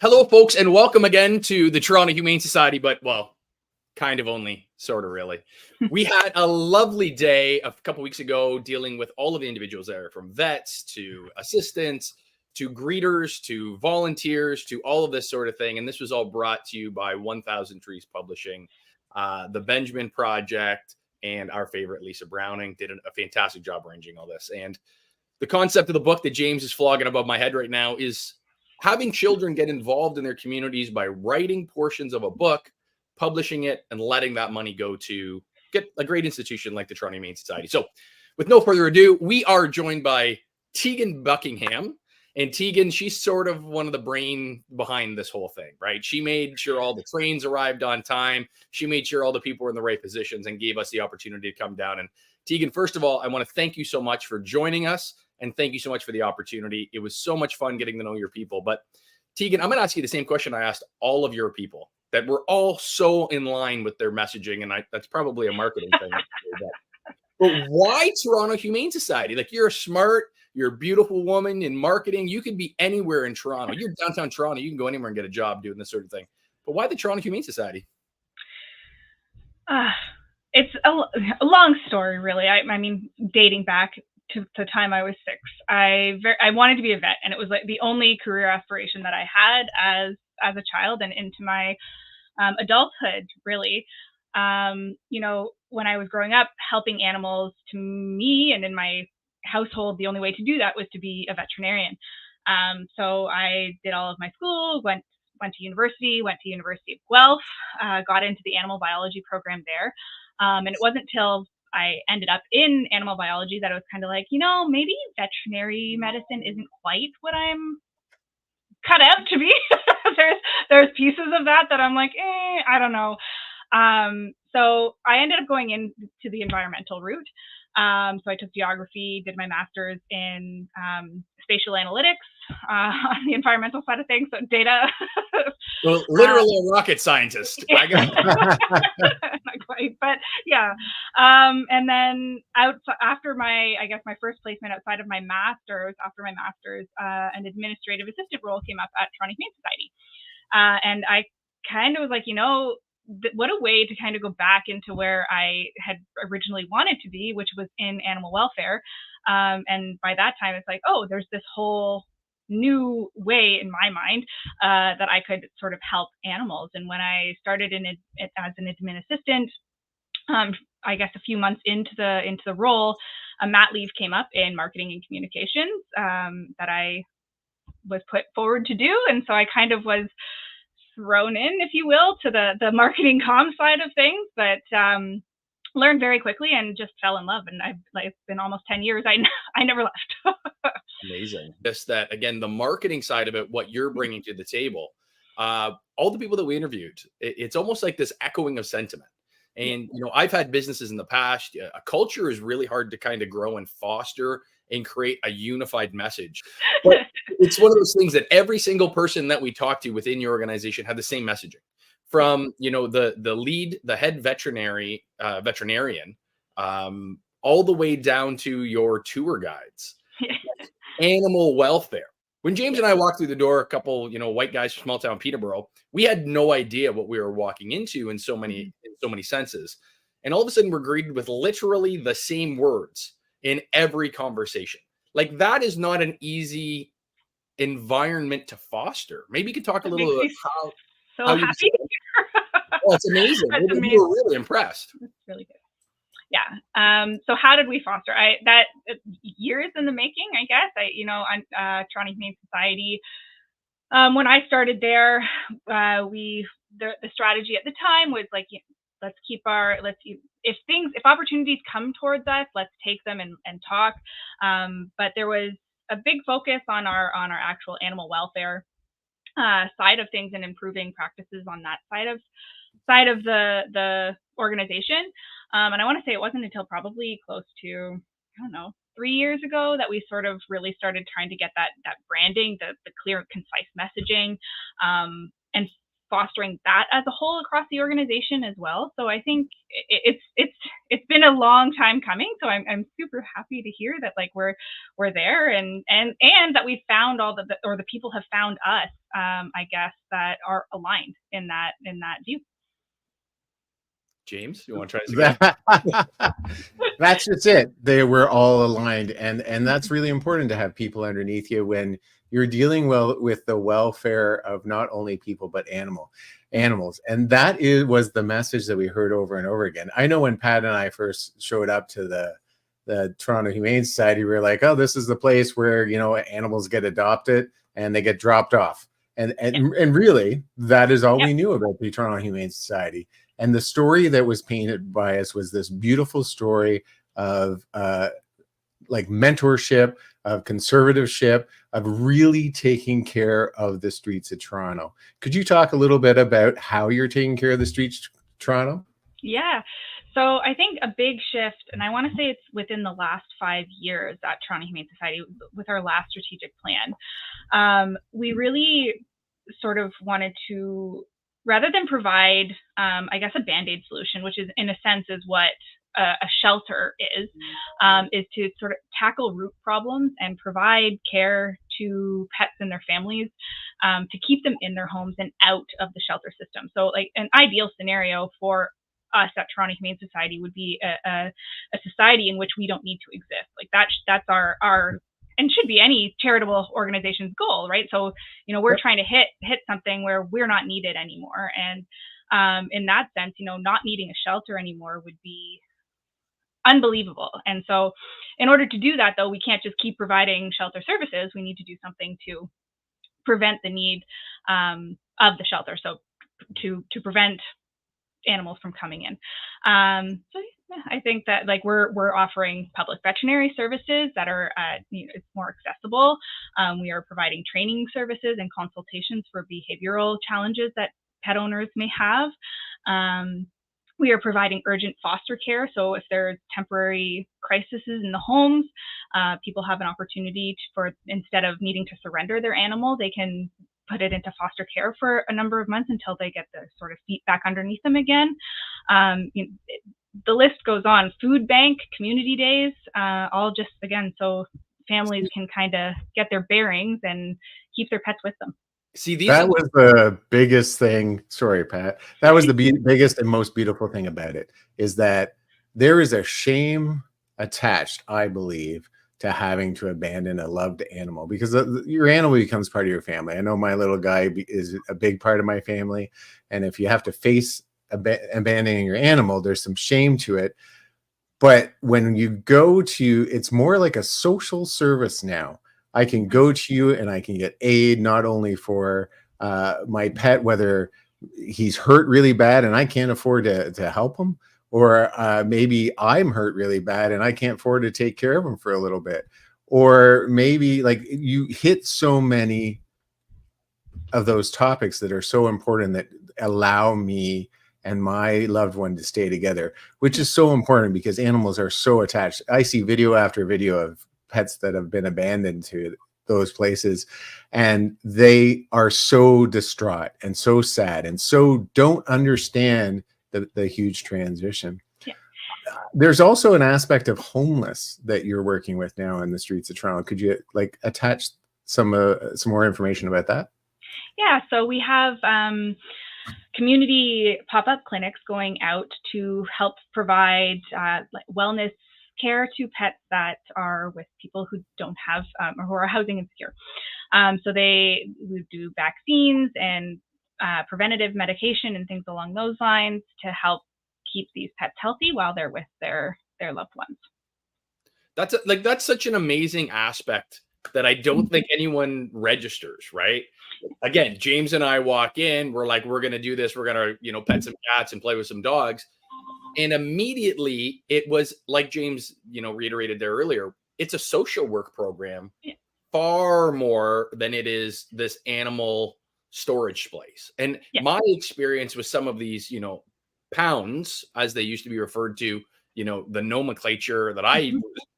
Hello, folks, and welcome again to the Toronto Humane Society, but, well, kind of only, sort of really. We had a lovely day a couple weeks ago dealing with all of the individuals there, from vets to assistants to greeters to volunteers to all of this sort of thing. And this was all brought to you by 1000 Trees Publishing, the Benjamin Project, and our favorite Lisa Browning did a fantastic job arranging all this. And the concept of the book that James is flogging above my head right now is having children get involved in their communities by writing portions of a book, publishing it, and letting that money go to get a great institution like the Toronto Humane Society. So, with no further ado, we are joined by Tegan Buckingham. And Tegan, she's sort of one of the brain behind this whole thing, right? She made sure all the trains arrived on time. She made sure all the people were in the right positions and gave us the opportunity to come down. And Tegan, first of all, I want to thank you so much for joining us. And thank you so much for the opportunity. It was so much fun getting to know your people. But Tegan, I'm going to ask you the same question I asked all of your people, that we're all so in line with their messaging. And that's probably a marketing thing. But why Toronto Humane Society? Like, you're a beautiful woman in marketing. You could be anywhere in Toronto. You're downtown Toronto. You can go anywhere and get a job doing this sort of thing. But why the Toronto Humane Society? It's a long story, really. I mean, dating back to the time I was 6, I wanted to be a vet, and it was like the only career aspiration that I had as a child and into my adulthood, really. When I was growing up, helping animals, to me and in my household, the only way to do that was to be a veterinarian. So I did all of my school, went to University of Guelph, got into the animal biology program there. And it wasn't till I ended up in animal biology that I was kind of like, maybe veterinary medicine isn't quite what I'm cut out to be. there's pieces of that I'm like, I don't know. So I ended up going into the environmental route. So I took geography, did my master's in spatial analytics on the environmental side of things, so data. Well, literally a rocket scientist. Yeah. Not quite, but yeah. And then after my first placement outside of my master's, an administrative assistant role came up at Toronto Humane Society. And I kind of was like, what a way to kind of go back into where I had originally wanted to be, which was in animal welfare. And by that time, it's like, there's this whole new way in my mind that I could sort of help animals. And when I started as an admin assistant, I guess a few months into the role, a mat leave came up in marketing and communications that I was put forward to do. And so I kind of was thrown in, if you will, to the marketing comm side of things, but learned very quickly and just fell in love. And it's been almost 10 years. I never left. Amazing. Just that, again, the marketing side of it, what you're bringing to the table, all the people that we interviewed, it's almost like this echoing of sentiment. And, I've had businesses in the past. A culture is really hard to kind of grow and foster and create a unified message. But it's one of those things that every single person that we talk to within your organization had the same messaging, from, the head veterinarian, all the way down to your tour guides, animal welfare. When James and I walked through the door, a couple, white guys from small town Peterborough, we had no idea what we were walking into in so many senses. And all of a sudden we're greeted with literally the same words in every conversation. Like, that is not an easy environment to foster. Maybe you could talk a little bit about how happy. Well, it's amazing. We were really impressed. It's really good. Yeah. So how did we foster? Years in the making, I guess. On Toronto Humane Society, when I started there, the strategy at the time was like, if opportunities come towards us, let's take them and talk. But there was a big focus on our actual animal welfare side of things and improving practices on that side of the organization. And I want to say it wasn't until probably close to, 3 years ago that we sort of really started trying to get that branding, the clear, concise messaging, and fostering that as a whole across the organization as well. So I think it's been a long time coming. So I'm super happy to hear that like we're there, and that we found all the people have found us, I guess, that are aligned in that view. James, you want to try this again? That's just it. They were all aligned, and that's really important to have people underneath you when you're dealing with the welfare of not only people but animals. And that was the message that we heard over and over again. I know when Pat and I first showed up to the Toronto Humane Society, we were like, oh, this is the place where, you know, animals get adopted and they get dropped off. And really, that is all we knew about the Toronto Humane Society. And the story that was painted by us was this beautiful story of like mentorship, of conservatorship, of really taking care of the streets of Toronto. Could you talk a little bit about how you're taking care of the streets of Toronto? Yeah. So I think a big shift, and I want to say it's within the last 5 years at Toronto Humane Society with our last strategic plan, we really sort of wanted to, rather than provide, I guess, a Band-Aid solution, which is in a sense is what a shelter is to sort of tackle root problems and provide care to pets and their families, to keep them in their homes and out of the shelter system. So like an ideal scenario for us at Toronto Humane Society would be a society in which we don't need to exist. Like that's our and should be any charitable organization's goal, right? So, you know, we're trying to hit something where we're not needed anymore. And in that sense, you know, not needing a shelter anymore would be unbelievable. And so in order to do that, though, we can't just keep providing shelter services. We need to do something to prevent the need of the shelter. So to prevent animals from coming in. So I think that like we're offering public veterinary services that are it's more accessible. We are providing training services and consultations for behavioral challenges that pet owners may have. We are providing urgent foster care. So if there's temporary crises in the homes, people have an opportunity for, instead of needing to surrender their animal, they can put it into foster care for a number of months until they get the sort of feet back underneath them again. The list goes on. Food bank, community days, all just, again, so families can kind of get their bearings and keep their pets with them. See, that was the biggest thing. Sorry, Pat. That was the biggest and most beautiful thing about it, is that there is a shame attached, I believe, to having to abandon a loved animal, because your animal becomes part of your family. I know my little guy is a big part of my family. And if you have to face abandoning your animal, there's some shame to it. But when you go to, it's more like a social service now. I can go to you and I can get aid, not only for my pet, whether he's hurt really bad and I can't afford to help him, or maybe I'm hurt really bad and I can't afford to take care of him for a little bit. Or maybe like you hit so many of those topics that are so important that allow me and my loved one to stay together, which is so important because animals are so attached. I see video after video of pets that have been abandoned to those places, and they are so distraught and so sad and so don't understand the huge transition. Yeah. There's also an aspect of homeless that you're working with now in the streets of Toronto. Could you like attach some more information about that? Yeah, so we have community pop-up clinics going out to help provide wellness care to pets that are with people who don't have or who are housing insecure. So they would do vaccines and preventative medication and things along those lines to help keep these pets healthy while they're with their loved ones. That's such an amazing aspect that I don't think anyone registers, right? Again, James and I walk in, we're like, we're going to do this. We're going to, pet some cats and play with some dogs. And immediately it was like James, reiterated there earlier, it's a social work program far more than it is this animal storage place. And my experience with some of these, pounds, as they used to be referred to, the nomenclature that I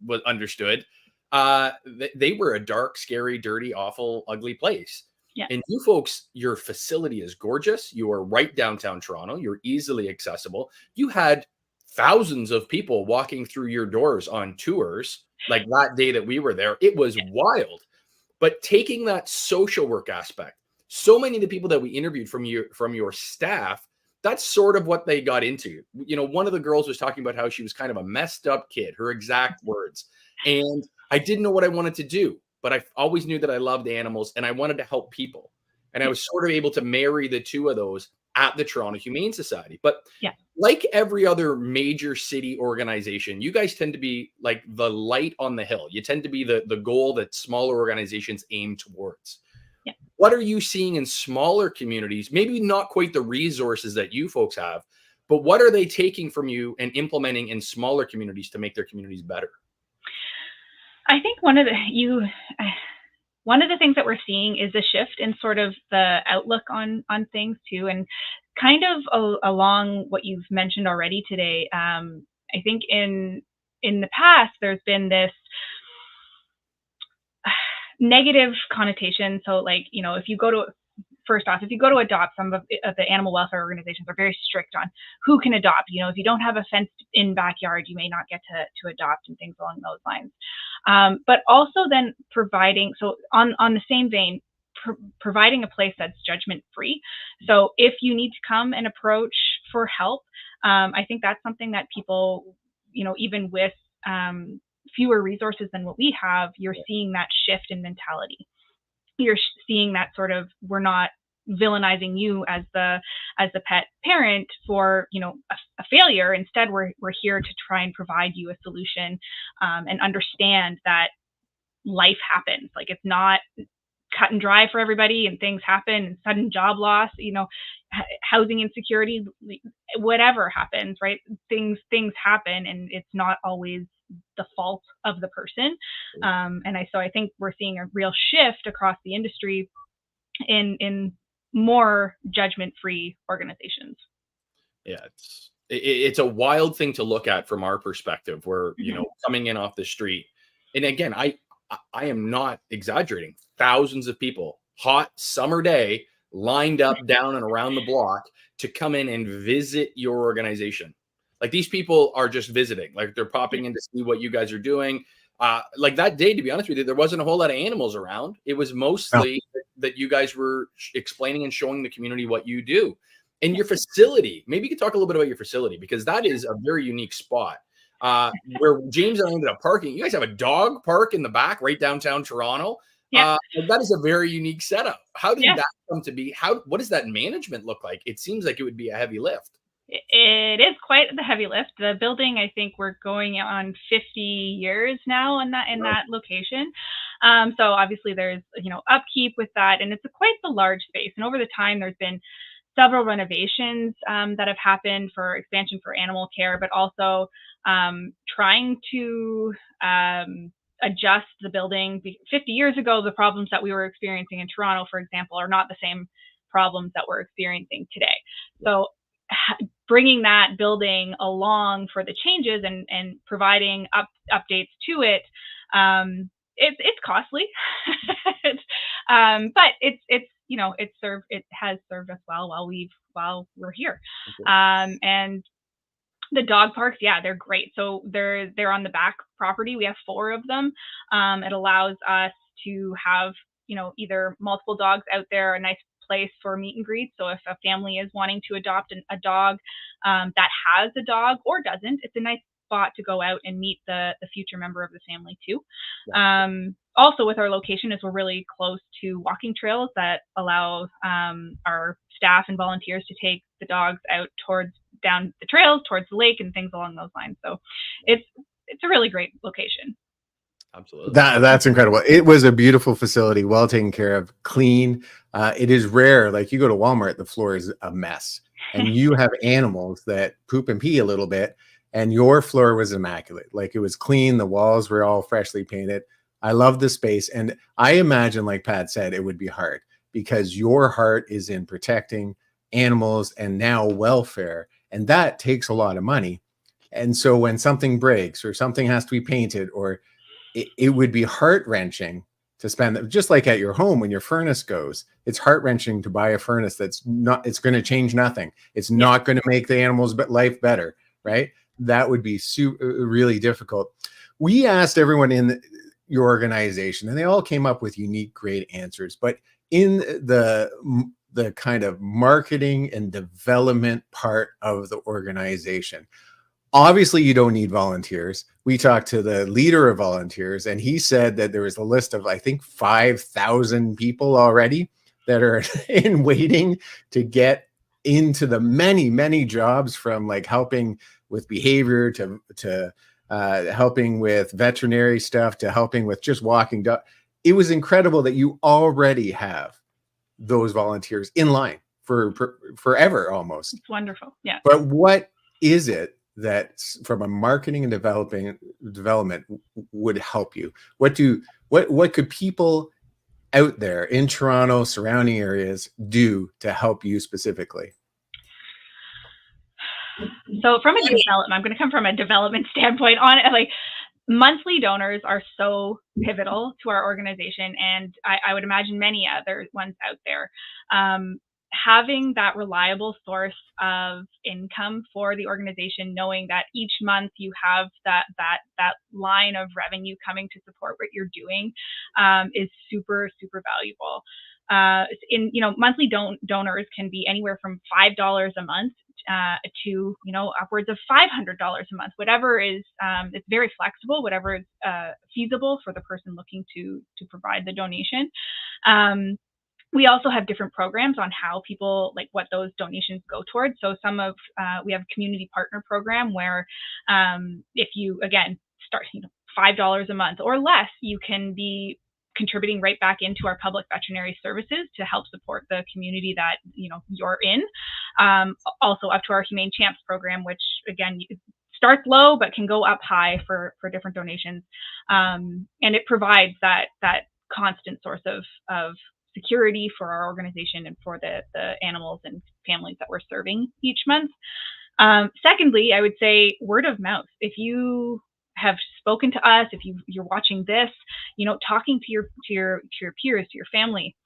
was understood, they were a dark, scary, dirty, awful, ugly place. Yeah. And you folks, your facility is gorgeous. You are right downtown Toronto. You're easily accessible. You had thousands of people walking through your doors on tours like that day that we were there. It was wild. But taking that social work aspect, so many of the people that we interviewed from your staff, that's sort of what they got into. You know, one of the girls was talking about how she was kind of a messed up kid, her exact words. And I didn't know what I wanted to do, but I always knew that I loved animals and I wanted to help people. And I was sort of able to marry the two of those at the Toronto Humane Society. But Yeah. like every other major city organization, you guys tend to be like the light on the hill. You tend to be the goal that smaller organizations aim towards. Yeah. What are you seeing in smaller communities? Maybe not quite the resources that you folks have, but what are they taking from you and implementing in smaller communities to make their communities better? I think one of the things that we're seeing is a shift in sort of the outlook on things too, and kind of along what you've mentioned already today. I think in the past there's been this negative connotation. So, like, you know, if you go to adopt, some of the animal welfare organizations are very strict on who can adopt. You know, if you don't have a fenced in backyard, you may not get to adopt, and things along those lines. But also then providing, so on the same vein, providing a place that's judgment free. So if you need to come and approach for help, I think that's something that people, you know, even with fewer resources than what we have, you're seeing that shift in mentality. You're seeing that sort of, we're not villainizing you as the pet parent for, you know, a failure. Instead, we're here to try and provide you a solution, and understand that life happens. Like, it's not cut and dry for everybody, and things happen, and sudden job loss, you know, housing insecurity, whatever happens, right? Things happen, and it's not always the fault of the person. And I think we're seeing a real shift across the industry in more judgment-free organizations. Yeah, it's a wild thing to look at from our perspective. Where, you know, coming in off the street, and again, I am not exaggerating. Thousands of people, hot summer day, lined up down and around the block to come in and visit your organization. Like, these people are just visiting, like they're popping in to see what you guys are doing. Like that day, to be honest with you, there wasn't a whole lot of animals around. It was mostly that you guys were explaining and showing the community what you do. And your facility, maybe you could talk a little bit about your facility, because that is a very unique spot. Where James and I ended up parking, you guys have a dog park in the back right downtown Toronto. Yeah. That is a very unique setup. How did that come to be? What does that management look like? It seems like it would be a heavy lift. It is quite the heavy lift. The building, I think we're going on 50 years now in that location. So obviously there's, you know, upkeep with that, and it's quite the large space. And over the time, there's been several renovations that have happened for expansion for animal care, but also trying to adjust the building. 50 years ago, the problems that we were experiencing in Toronto, for example, are not the same problems that we're experiencing today. So bringing that building along for the changes and providing updates to it, it's costly, but it's you know, it has served us well while we're here. And the dog parks, yeah, they're great. So they're on the back property. We have 4 of them. It allows us to have, you know, either multiple dogs out there, a nice place for meet and greet. So if a family is wanting to adopt a dog that has a dog or doesn't, it's a nice spot to go out and meet the future member of the family too. Also, with our location, is we're really close to walking trails that allow our staff and volunteers to take the dogs out down the trails towards the lake and things along those lines. So it's a really great location. Absolutely. That's incredible. It was a beautiful facility, well taken care of, clean. It is rare. Like, you go to Walmart, the floor is a mess, and you have animals that poop and pee a little bit, and your floor was immaculate. Like, it was clean. The walls were all freshly painted. I love the space. And I imagine, like Pat said, it would be hard because your heart is in protecting animals and now welfare. And that takes a lot of money. And so when something breaks or something has to be painted, or it would be heart-wrenching to spend, just like at your home when your furnace goes. It's heart-wrenching to buy a furnace that's not, it's going to change nothing. It's not going to make the animals' life better, right? That would be really difficult. We asked everyone in your organization, and they all came up with unique, great answers. But in the kind of marketing and development part of the organization, obviously you don't need volunteers. We talked to the leader of volunteers, and he said that there was a list of, I think, 5,000 people already that are in waiting to get into the many jobs, from like helping with behavior to helping with veterinary stuff to helping with just walking dog. It was incredible that you already have those volunteers in line for forever almost. It's wonderful. Yeah. But what is it that from a marketing and development would help you? What could people out there in Toronto, surrounding areas do to help you specifically? So from a development, I'm going to come from a development standpoint on it. Like, monthly donors are so pivotal to our organization, and I would imagine many other ones out there. Having that reliable source of income for the organization, knowing that each month you have that line of revenue coming to support what you're doing, is super valuable. Monthly donors can be anywhere from $5 a month to upwards of $500 a month. Whatever is, it's very flexible. Whatever is feasible for the person looking to provide the donation. We also have different programs on how people, like, what those donations go towards. So we have a community partner program where if you, again, start $5 a month or less, you can be contributing right back into our public veterinary services to help support the community that you're in. Also up to our Humane Champs program, which again starts low but can go up high for different donations, and it provides that constant source of security for our organization and for the animals and families that we're serving each month. Secondly, I would say word of mouth. If you have spoken to us, if you're watching this, talking to your peers, to your family,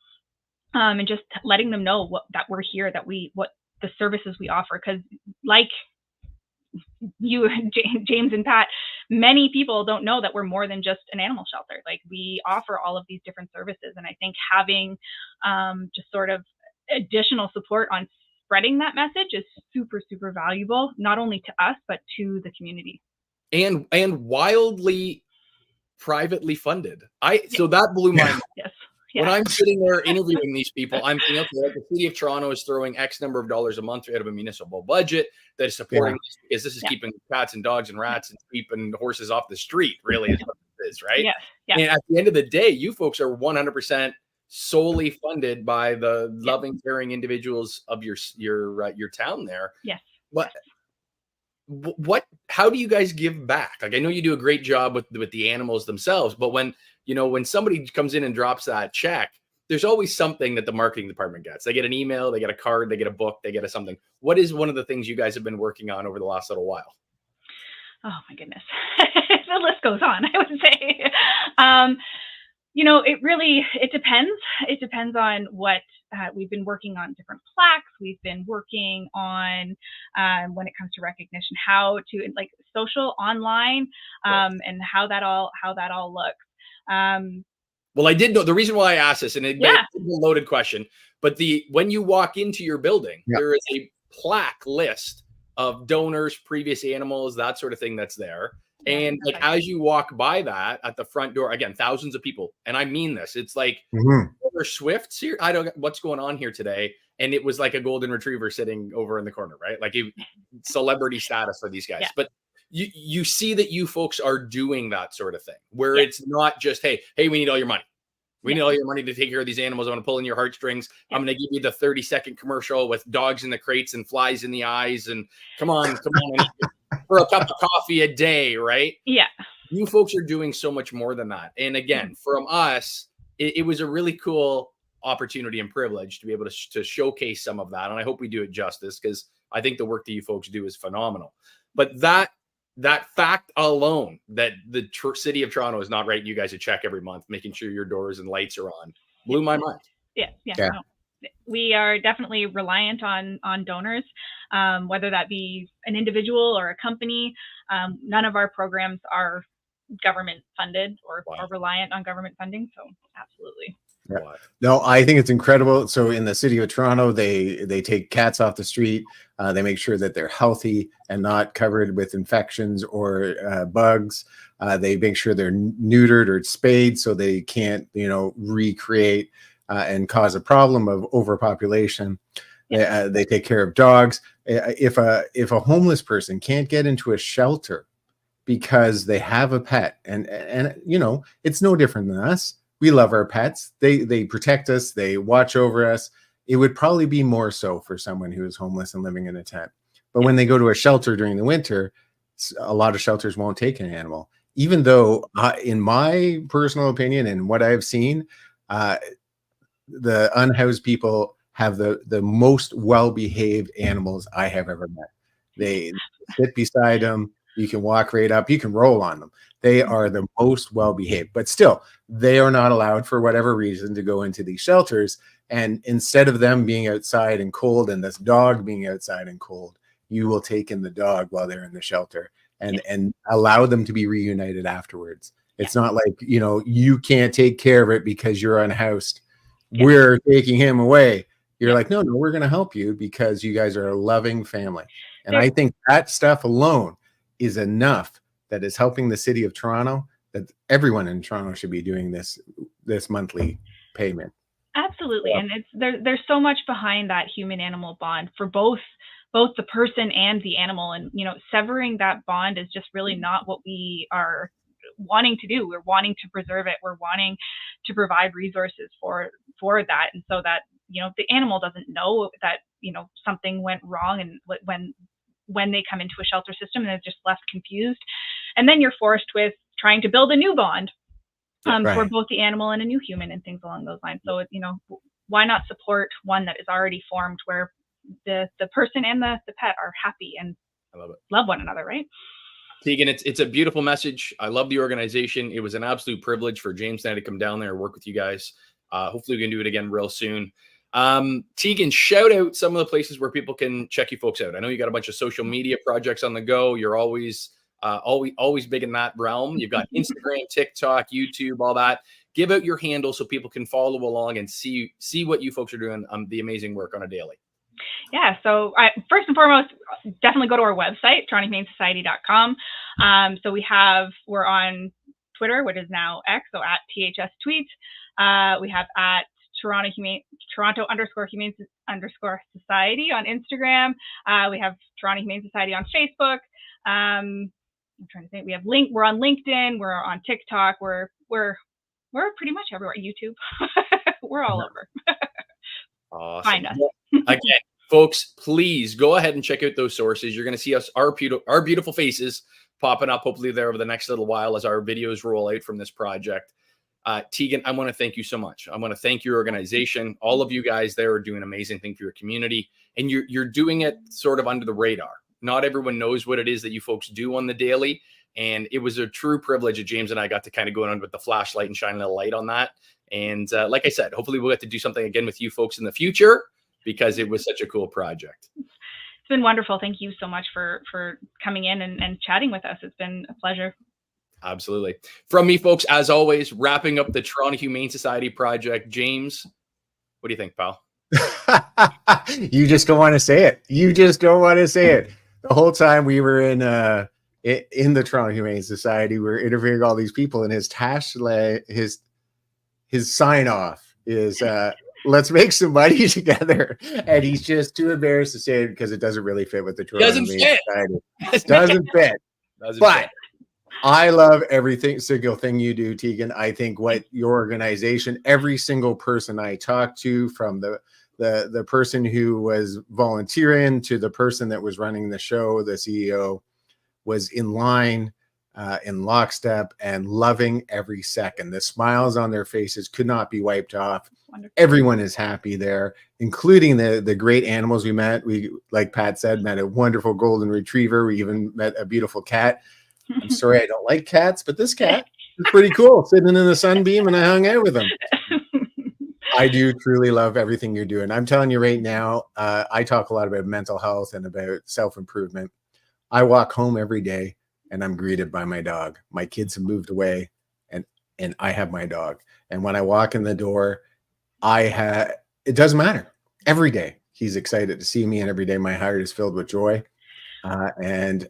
and just letting them know that we're here, what the services we offer. Because like you, James and Pat, many people don't know that we're more than just an animal shelter. Like, we offer all of these different services, and I think having just sort of additional support on spreading that message is super valuable, not only to us but to the community. And wildly privately funded. So that blew my mind. Yes. When I'm sitting there interviewing these people, I'm thinking, okay, like, the city of Toronto is throwing X number of dollars a month out of a municipal budget that is supporting this, because this is keeping cats and dogs and rats and sheep and horses off the street, really, is what it is, right? Yeah. And at the end of the day, you folks are 100% solely funded by the loving, caring individuals of your town there. Yes. How do you guys give back? Like, I know you do a great job with the animals themselves, but when somebody comes in and drops that check, there's always something that the marketing department gets. They get an email, they get a card, they get a book, they get something. What is one of the things you guys have been working on over the last little while? Oh my goodness. The list goes on, I would say. It depends. It depends on what we've been working on. Different plaques. We've been working on when it comes to recognition, how to, like, social, online, and how that all looks. Well, I did know the reason why I asked this, and it's a loaded question, but when you walk into your building, there is a plaque list of donors, previous animals, that sort of thing that's there. And like, as you walk by that at the front door, again, thousands of people, and I mean this, it's like, there's Swifts here. I don't know what's going on here today. And it was like a golden retriever sitting over in the corner, right? Like, celebrity status for these guys. Yeah. But you see that you folks are doing that sort of thing, where it's not just, hey, we need all your money. We need all your money to take care of these animals. I want to pull in your heartstrings. I'm going to give you the 30-second commercial with dogs in the crates and flies in the eyes. And come on. For a cup of coffee a day, right? Yeah. You folks are doing so much more than that. And again, from us, it was a really cool opportunity and privilege to be able to showcase some of that. And I hope we do it justice, because I think the work that you folks do is phenomenal. But that that fact alone, that the city of Toronto is not writing you guys a check every month, making sure your doors and lights are on, blew my mind. Yeah. Yeah. No. We are definitely reliant on donors, whether that be an individual or a company. None of our programs are government funded or reliant on government funding. So absolutely. Yeah. No, I think it's incredible. So in the city of Toronto, they take cats off the street. They make sure that they're healthy and not covered with infections or bugs. They make sure they're neutered or spayed so they can't, recreate and cause a problem of overpopulation. Yeah. They take care of dogs. If a homeless person can't get into a shelter because they have a pet, and it's no different than us. We love our pets. They protect us. They watch over us. It would probably be more so for someone who is homeless and living in a tent. But when they go to a shelter during the winter, a lot of shelters won't take an animal. Even though, in my personal opinion and what I've seen, the unhoused people have the most well-behaved animals I have ever met. They sit beside them. You can walk right up. You can roll on them. They are the most well-behaved, but still, they are not allowed for whatever reason to go into these shelters. And instead of them being outside and cold and this dog being outside and cold, you will take in the dog while they're in the shelter and allow them to be reunited afterwards. It's not like, you can't take care of it because you're unhoused. We're taking him away. You're like, no, we're going to help you because you guys are a loving family. And I think that stuff alone is enough that is helping the city of Toronto, that everyone in Toronto should be doing this monthly payment. Absolutely. And there's so much behind that human animal bond for both the person and the animal. And, severing that bond is just really not what we are wanting to do. We're wanting to preserve it. We're wanting to provide resources for that. And so that, the animal doesn't know that, something went wrong, and when they come into a shelter system, and they're just left confused. And then you're forced with trying to build a new bond for both the animal and a new human and things along those lines. So, why not support one that is already formed where the person and the pet are happy and love one another, right? Tegan, it's a beautiful message. I love the organization. It was an absolute privilege for James and I to come down there and work with you guys. Hopefully we can do it again real soon. Tegan, shout out some of the places where people can check you folks out. I know you got a bunch of social media projects on the go. You're always big in that realm. You've got Instagram, TikTok, YouTube, all that. Give out your handle so people can follow along and see what you folks are doing, the amazing work on a daily. Yeah, so first and foremost, definitely go to our website, TorontoHumaneSociety.com. So we're on Twitter, which is now X, so at THS Tweet. We have at Toronto_Humane_Society on Instagram. We have Toronto Humane Society on Facebook. I'm trying to think. We're on LinkedIn. We're on TikTok. We're pretty much everywhere. YouTube. We're all over. Awesome. Find us. Again, folks, please go ahead and check out those sources. You're going to see our beautiful faces popping up hopefully there over the next little while as our videos roll out from this project. Tegan, I want to thank you so much. I want to thank your organization. All of you guys there are doing an amazing thing for your community, and you're doing it sort of under the radar. Not everyone knows what it is that you folks do on the daily, and it was a true privilege that James and I got to kind of go on with the flashlight and shine a little light on that. And like I said, hopefully we'll get to do something again with you folks in the future because it was such a cool project. It's been wonderful. Thank you so much for coming in and chatting with us. It's been a pleasure. Absolutely. From me, folks, as always, wrapping up the Toronto Humane Society project. James, what do you think, pal? You just don't want to say it. The whole time we were in the Toronto Humane Society, we were interviewing all these people, and his sign off is let's make some money together. And he's just too embarrassed to say it because it doesn't really fit with the Toronto Humane Society. Doesn't fit. But I love every single thing you do, Tegan. I think what your organization, every single person I talked to, from the person who was volunteering to the person that was running the show, the CEO, was in line in lockstep and loving every second. The smiles on their faces could not be wiped off. Wonderful. Everyone is happy there, including the great animals we met. We, like Pat said, met a wonderful golden retriever. We even met a beautiful cat. I'm sorry I don't like cats, but this cat is pretty cool, sitting in the sunbeam, and I hung out with him. I do truly love everything you're doing. I'm telling you right now, I talk a lot about mental health and about self-improvement. I walk home every day and I'm greeted by my dog. My kids have moved away and I have my dog. And when I walk in the door, it doesn't matter. Every day he's excited to see me, and every day my heart is filled with joy. And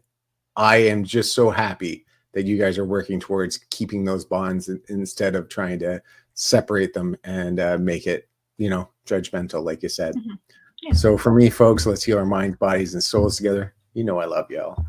I am just so happy that you guys are working towards keeping those bonds instead of trying to separate them and make it, judgmental, like you said. Yeah. So for me, folks, let's heal our minds, bodies, and souls together. I love y'all.